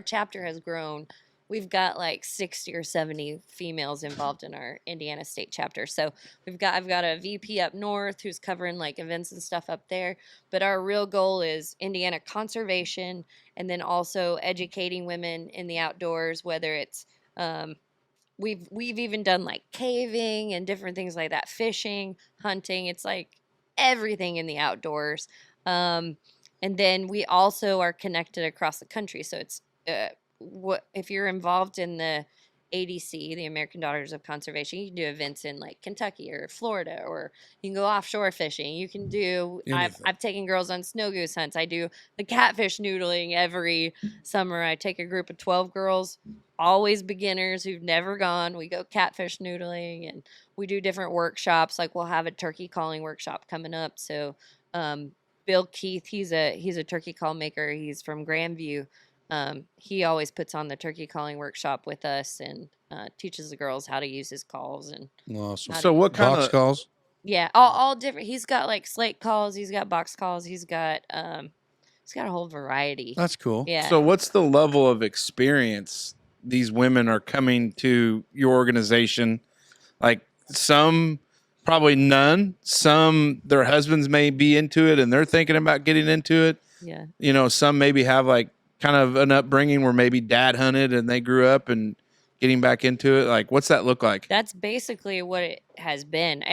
chapter has grown. We've got like 60 or 70 females involved in our Indiana state chapter. So I've got a VP up north who's covering like events and stuff up there. But our real goal is Indiana conservation, and then also educating women in the outdoors, whether it's we've even done like caving and different things like that, fishing, hunting. It's like everything in the outdoors. And then we also are connected across the country. So it's what if you're involved in the ADC, the American Daughters of Conservation, you can do events in like Kentucky or Florida, or you can go offshore fishing. You can do. I've taken girls on snow goose hunts. I do the catfish noodling every summer. I take a group of 12 girls, always beginners who've never gone. We go catfish noodling, and we do different workshops. Like we'll have a turkey calling workshop coming up. So Bill Keith, he's a turkey call maker. He's from Grandview. He always puts on the turkey calling workshop with us and teaches the girls how to use his calls. And awesome. So what kind box of calls? Yeah, all different. He's got like slate calls. He's got box calls. He's got a whole variety. That's cool. Yeah. So what's the level of experience these women are coming to your organization? Like some, probably none. Some, their husbands may be into it and they're thinking about getting into it. Yeah. You know, some maybe have like kind of an upbringing where maybe dad hunted and they grew up and getting back into it. Like, what's that look like? That's basically what it has been.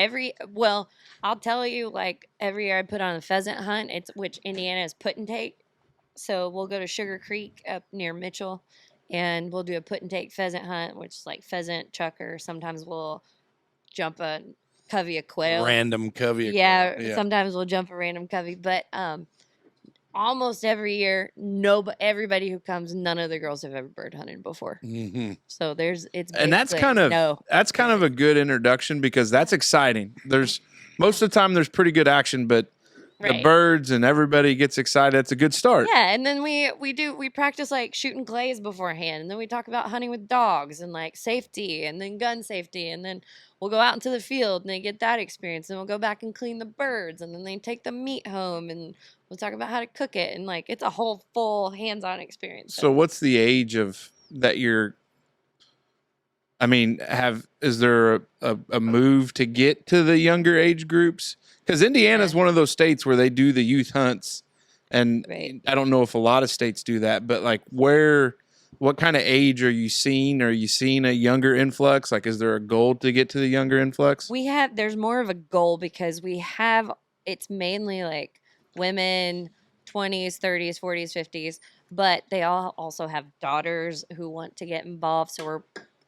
I'll tell you, like every year I put on a pheasant hunt, which Indiana is put and take. So we'll go to Sugar Creek up near Mitchell, and we'll do a put and take pheasant hunt, which is like pheasant, chucker. Sometimes we'll jump a covey of quail. Random covey. Yeah, sometimes we'll jump a random covey, but almost every year, everybody who comes, none of the girls have ever bird hunted before. Mm-hmm. So and that's kind of a good introduction, because that's exciting. There's most of the time there's pretty good action, but the birds and everybody gets excited. It's a good start. Yeah, and then we practice like shooting clays beforehand, and then we talk about hunting with dogs and like safety, and then gun safety, and then we'll go out into the field and they get that experience, and we'll go back and clean the birds, and then they take the meat home, and we'll talk about how to cook it, and like it's a whole full hands-on experience. So what's the age of that you're? I mean, is there a move to get to the younger age groups? Because Indiana is one of those states where they do the youth hunts, and I don't know if a lot of states do that, but like what kind of age are you seeing? Are you seeing a younger influx? Like, is there a goal to get to the younger influx? There's more of a goal, because it's mainly like women, 20s, 30s, 40s, 50s, but they all also have daughters who want to get involved. So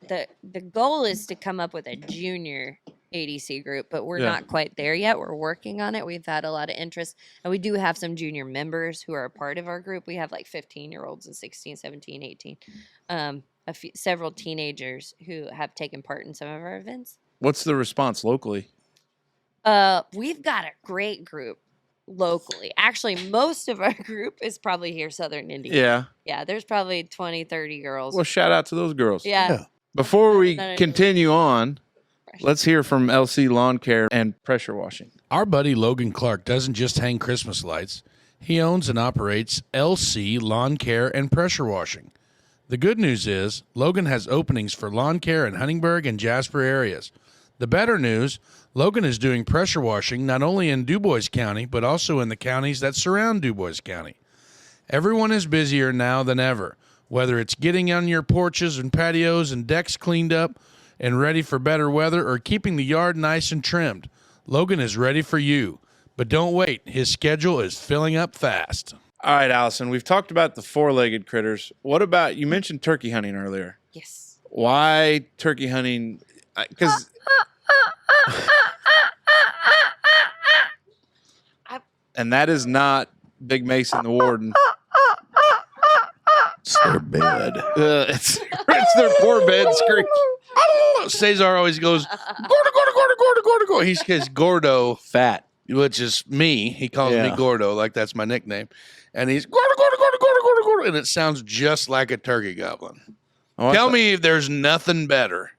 the goal is to come up with a junior ADC group, but we're not quite there yet. We're working on it. We've had a lot of interest, and we do have some junior members who are a part of our group. We have like 15-year-olds and 16, 17, 18, several teenagers who have taken part in some of our events. What's the response locally? We've got a great group locally. Actually, most of our group is probably here, Southern Indiana. Yeah, there's probably 20, 30 girls. Well, shout out to those girls. Yeah. Before we continue on, let's hear from LC Lawn Care and Pressure Washing. Our buddy Logan Clark doesn't just hang Christmas lights. He owns and operates LC Lawn Care and Pressure Washing. The good news is Logan has openings for lawn care in Huntingburg and Jasper areas. The better news, Logan is doing pressure washing not only in DuBois County, but also in the counties that surround DuBois County. Everyone is busier now than ever, whether it's getting on your porches and patios and decks cleaned up and ready for better weather, or keeping the yard nice and trimmed. Logan is ready for you. But don't wait. His schedule is filling up fast. All right, Allison, we've talked about the four-legged critters. What about, you mentioned turkey hunting earlier. Yes. Why turkey hunting? Because and that is not Big Mason the Warden. It's their bed. It's their poor bed scream. Cesar always goes, Gordo. He's Gordo fat, which is me. He calls me Gordo, like that's my nickname. And he's Gordo. And it sounds just like a turkey goblin. Tell me if there's nothing better.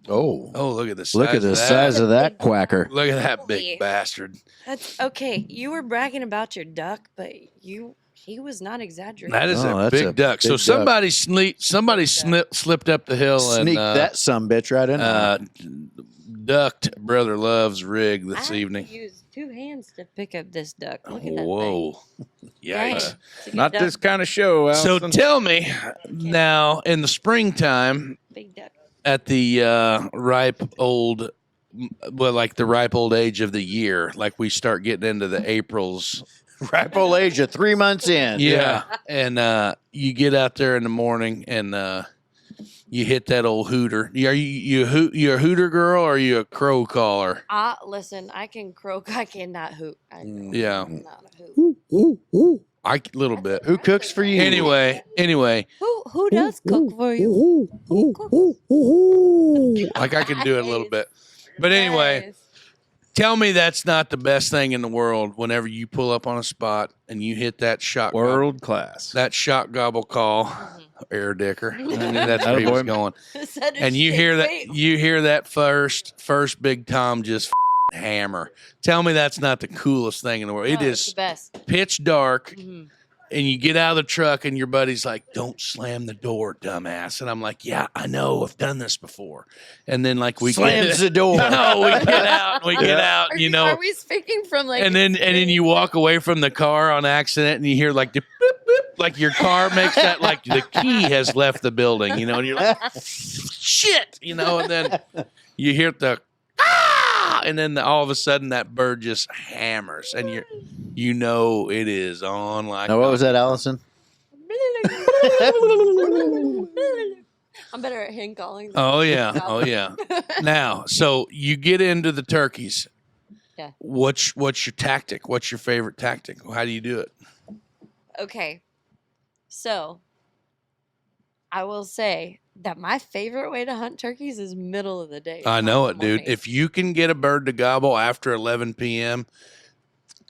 Oh, look at the size. Look at the size of that quacker. Look at that big bastard. That's okay. You were bragging about your duck, but He was not exaggerating. That is Oh, a that's a big duck. big So duck. somebody slipped up the hill Sneak and that sumbitch right in there. ducked Brother Love's rig I this had evening. to use 2 hands to pick up this duck. Look at that thing. Whoa. Dang. Yikes. It's a good Not duck. this kind of show, So Allison. tell me now, in the springtime, Big duck. at the ripe old age of the year, like we start getting into the Aprils. Ripe old age of 3 months in. Yeah. And you get out there in the morning and you hit that old hooter. Are you a hooter girl or are you a crow caller? Listen, I can croak. I cannot hoot. Yeah. I'm not a hoot. A little bit. Who cooks for you? Anyway, Who does cook for you? Who cooks? like I can do it a little bit. But anyway, Nice. tell me that's not the best thing in the world whenever you pull up on a spot and you hit that shot World class. that shot gobble call, air dicker. I knew that's where he was going. Said it And you shit hear great. that first big tom just hammer. Tell me that's not the coolest thing in the world. It No, it's is the best. pitch dark. Mhm. And you get out of the truck and your buddy's like, "Don't slam the door, dumbass." And I'm like, "Yeah, I know. I've done this before." And then like we Slams the get, door. no, we get out, you know. Are we speaking from like? And then you walk away from the car on accident and you hear like the boop, boop, like your car makes that like the key has left the building, you know, and you're like, shit, you know, and then you hear the and then all of a sudden that bird just hammers and you know it is on like Now, what was that, Allison? I'm better at hen calling. Oh yeah. Now, so you get into the turkeys. Yeah. What's your tactic? What's your favorite tactic? How do you do it? Okay, so I will say that my favorite way to hunt turkeys is middle of the day. I know not it, dude. morning. If you can get a bird to gobble after 11 p.m.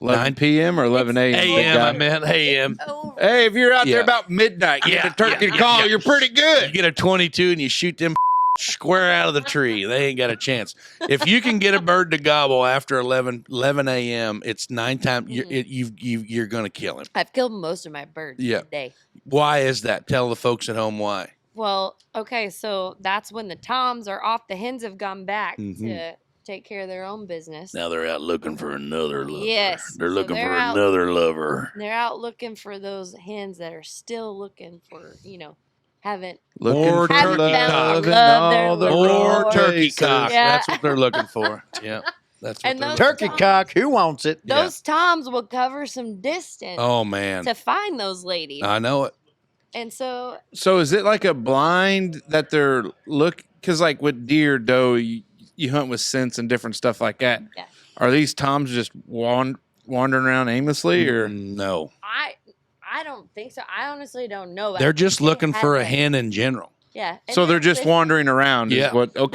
11 p.m. or 11 a.m. big a.m. guy? I meant a.m. Oh, Hey, if you're out Yeah. there about midnight, get Yeah, a turkey yeah, to call, yeah. you're pretty You good. get a 22 and you shoot them square out of the tree. They ain't got a chance. If you can get a bird to gobble after 11 a.m., it's 9 times. You're going to kill him. I've killed most of my birds Yeah. today. Why is that? Tell the folks at home why. Well, okay, so that's when the toms are off. The hens have gone back Mhm. to take care of their own business. Now they're out looking for another lover. Yes. They're So looking they're for out- another lover. They're out looking for those hens that are still looking for, haven't More for turkey love cock. in Love all their the More Lord. turkey places. cock. Yeah. That's what they're looking for. Yeah. That's what And they're those looking Turkey cock. Who wants it? Yeah. those toms will cover some distance Oh, man. to find those ladies. I know it. And so So is it like a blind that they're because like with deer, doe, you hunt with scents and different stuff like that. Yeah. Are these toms just wandering around aimlessly or? No. I don't think so. I honestly don't know. They're I just think they looking had for a that- hen in general. Yeah. and So they're just listening. wandering around. Yeah. Is what? Okay.